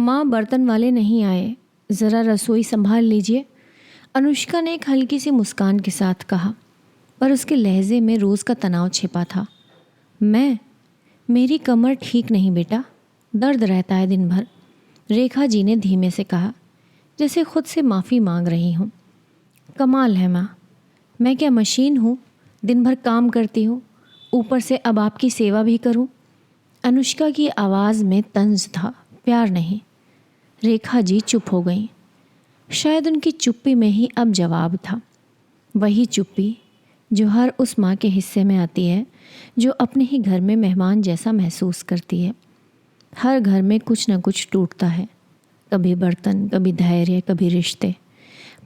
माँ, बर्तन वाले नहीं आए, ज़रा रसोई संभाल लीजिए, अनुष्का ने एक हल्की सी मुस्कान के साथ कहा, पर उसके लहजे में रोज़ का तनाव छिपा था। मेरी कमर ठीक नहीं बेटा, दर्द रहता है दिन भर, रेखा जी ने धीमे से कहा, जैसे खुद से माफ़ी मांग रही हूँ। कमाल है माँ, मैं क्या मशीन हूँ? दिन भर काम करती हूँ, ऊपर से अब आपकी सेवा भी करूँ। अनुष्का की आवाज़ में तंज था, प्यार नहीं। रेखा जी चुप हो गईं। शायद उनकी चुप्पी में ही अब जवाब था, वही चुप्पी जो हर उस माँ के हिस्से में आती है जो अपने ही घर में मेहमान जैसा महसूस करती है। हर घर में कुछ न कुछ टूटता है, कभी बर्तन, कभी धैर्य, कभी रिश्ते,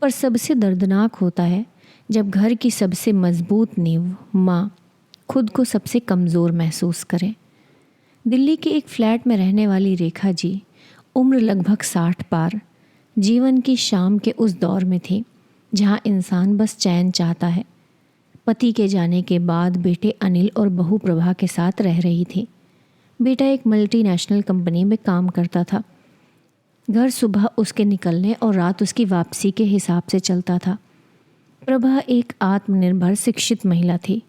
पर सबसे दर्दनाक होता है जब घर की सबसे मजबूत नींव माँ खुद को सबसे कमज़ोर महसूस करे। दिल्ली के एक फ्लैट में रहने वाली रेखा जी उम्र लगभग 60 पार, जीवन की शाम के उस दौर में थी जहाँ इंसान बस चैन चाहता है। पति के जाने के बाद बेटे अनिल और बहू प्रभा के साथ रह रही थी। बेटा एक मल्टीनेशनल कंपनी में काम करता था। घर सुबह उसके निकलने और रात उसकी वापसी के हिसाब से चलता था। प्रभा एक आत्मनिर्भर शिक्षित महिला थी,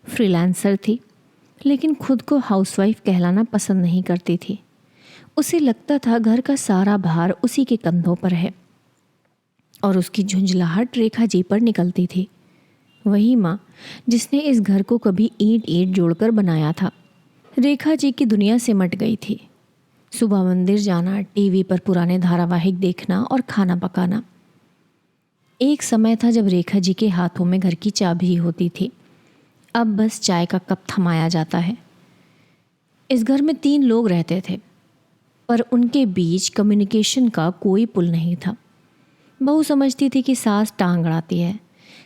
फ्रीलांसर थी, लेकिन खुद को हाउसवाइफ कहलाना पसंद नहीं करती थी। उसे लगता था घर का सारा भार उसी के कंधों पर है और उसकी झुंझलाहट रेखा जी पर निकलती थी। वही माँ जिसने इस घर को कभी ईंट ईंट जोड़कर बनाया था। रेखा जी की दुनिया सिमट गई थी। सुबह मंदिर जाना, टीवी पर पुराने धारावाहिक देखना और खाना पकाना। एक समय था जब रेखा जी के हाथों में घर की चाबी होती थी, अब बस चाय का कप थमाया जाता है। इस घर में 3 लोग रहते थे, पर उनके बीच कम्युनिकेशन का कोई पुल नहीं था। बहू समझती थी कि सास टांग अड़ाती है,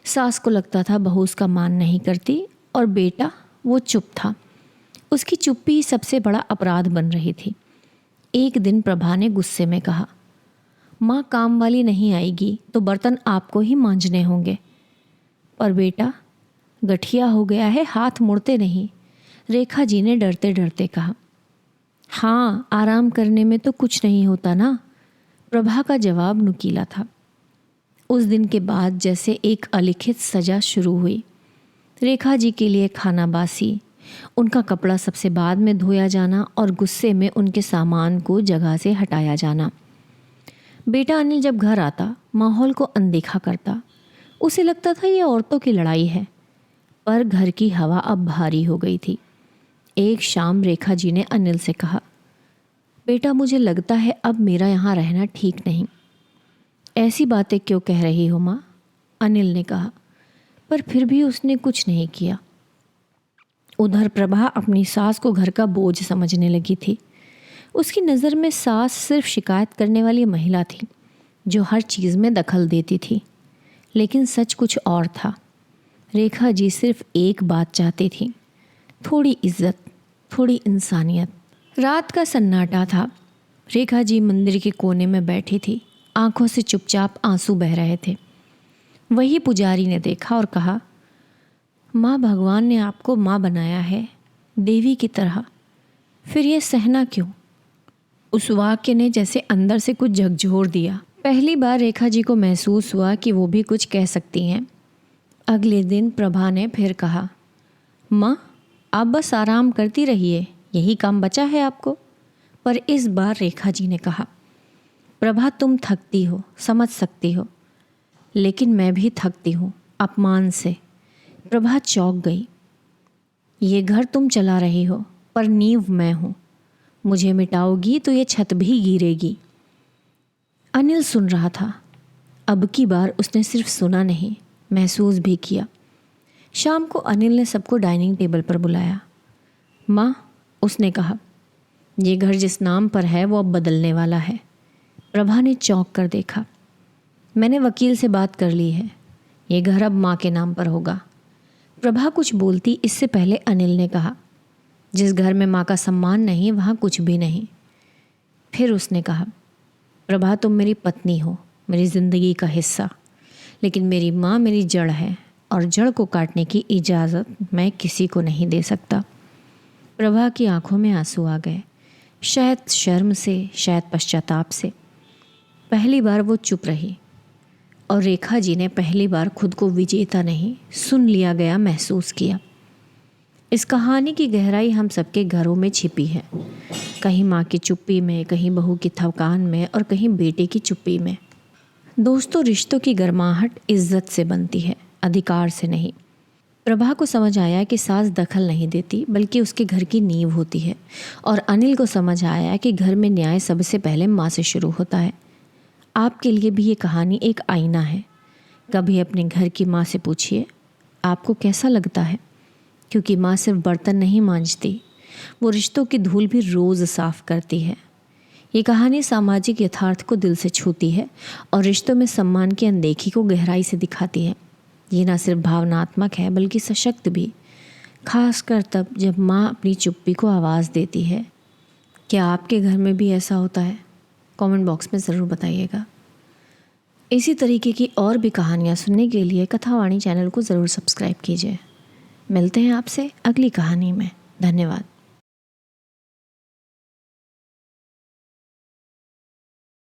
सास को लगता था बहू उसका मान नहीं करती, और बेटा वो चुप था। उसकी चुप्पी सबसे बड़ा अपराध बन रही थी। एक दिन प्रभा ने गुस्से में कहा, माँ काम वाली नहीं आएगी तो बर्तन आपको ही मांजने होंगे। पर बेटा गठिया हो गया है, हाथ मुड़ते नहीं, रेखा जी ने डरते डरते कहा। हाँ, आराम करने में तो कुछ नहीं होता ना, प्रभा का जवाब नुकीला था। उस दिन के बाद जैसे एक अलिखित सजा शुरू हुई। रेखा जी के लिए खाना बासी, उनका कपड़ा सबसे बाद में धोया जाना और गुस्से में उनके सामान को जगह से हटाया जाना। बेटा अनिल जब घर आता माहौल को अनदेखा करता। उसे लगता था ये औरतों की लड़ाई है, पर घर की हवा अब भारी हो गई थी। एक शाम रेखा जी ने अनिल से कहा, बेटा मुझे लगता है अब मेरा यहाँ रहना ठीक नहीं। ऐसी बातें क्यों कह रही हो माँ? अनिल ने कहा, पर फिर भी उसने कुछ नहीं किया। उधर प्रभा अपनी सास को घर का बोझ समझने लगी थी। उसकी नज़र में सास सिर्फ शिकायत करने वाली महिला थी जो हर चीज़ में दखल देती थी, लेकिन सच कुछ और था। रेखा जी सिर्फ एक बात चाहती थी, थोड़ी इज्जत, थोड़ी इंसानियत। रात का सन्नाटा था। रेखा जी मंदिर के कोने में बैठी थी, आंखों से चुपचाप आंसू बह रहे थे। वही पुजारी ने देखा और कहा, माँ भगवान ने आपको माँ बनाया है, देवी की तरह, फिर ये सहना क्यों? उस वाक्य ने जैसे अंदर से कुछ झकझोर दिया। पहली बार रेखा जी को महसूस हुआ कि वो भी कुछ कह सकती हैं। अगले दिन प्रभा ने फिर कहा, माँ आप बस आराम करती रहिए, यही काम बचा है आपको। पर इस बार रेखा जी ने कहा, प्रभा तुम थकती हो, समझ सकती हो, लेकिन मैं भी थकती हूँ अपमान से। प्रभा चौंक गई। ये घर तुम चला रही हो, पर नींव मैं हूँ। मुझे मिटाओगी तो ये छत भी गिरेगी। अनिल सुन रहा था। अब की बार उसने सिर्फ सुना नहीं, महसूस भी किया। शाम को अनिल ने सबको डाइनिंग टेबल पर बुलाया। माँ, उसने कहा, ये घर जिस नाम पर है वो अब बदलने वाला है। प्रभा ने चौंक कर देखा। मैंने वकील से बात कर ली है, ये घर अब माँ के नाम पर होगा। प्रभा कुछ बोलती इससे पहले अनिल ने कहा, जिस घर में माँ का सम्मान नहीं वहाँ कुछ भी नहीं। फिर उसने कहा, प्रभा तुम मेरी पत्नी हो, मेरी ज़िंदगी का हिस्सा, लेकिन मेरी माँ मेरी जड़ है और जड़ को काटने की इजाज़त मैं किसी को नहीं दे सकता। प्रभा की आंखों में आंसू आ गए। शायद शर्म से, शायद पश्चाताप से। पहली बार वो चुप रही और रेखा जी ने पहली बार खुद को विजेता नहीं, सुन लिया गया महसूस किया। इस कहानी की गहराई हम सबके घरों में छिपी है, कहीं माँ की चुप्पी में, कहीं बहू की थकान में और कहीं बेटे की चुप्पी में। दोस्तों, रिश्तों की गर्माहट इज्जत से बनती है, अधिकार से नहीं। प्रभा को समझ आया कि सास दखल नहीं देती बल्कि उसके घर की नींव होती है, और अनिल को समझ आया कि घर में न्याय सबसे पहले माँ से शुरू होता है। आपके लिए भी ये कहानी एक आईना है। कभी अपने घर की माँ से पूछिए, आपको कैसा लगता है? क्योंकि माँ सिर्फ बर्तन नहीं मांजती, वो रिश्तों की धूल भी रोज़ साफ करती है। ये कहानी सामाजिक यथार्थ को दिल से छूती है और रिश्तों में सम्मान की अनदेखी को गहराई से दिखाती है। ये ना सिर्फ भावनात्मक है बल्कि सशक्त भी, खासकर तब जब माँ अपनी चुप्पी को आवाज़ देती है। क्या आपके घर में भी ऐसा होता है? कमेंट बॉक्स में ज़रूर बताइएगा। इसी तरीके की और भी कहानियाँ सुनने के लिए कथावाणी चैनल को ज़रूर सब्सक्राइब कीजिए। मिलते हैं आपसे अगली कहानी में। धन्यवाद।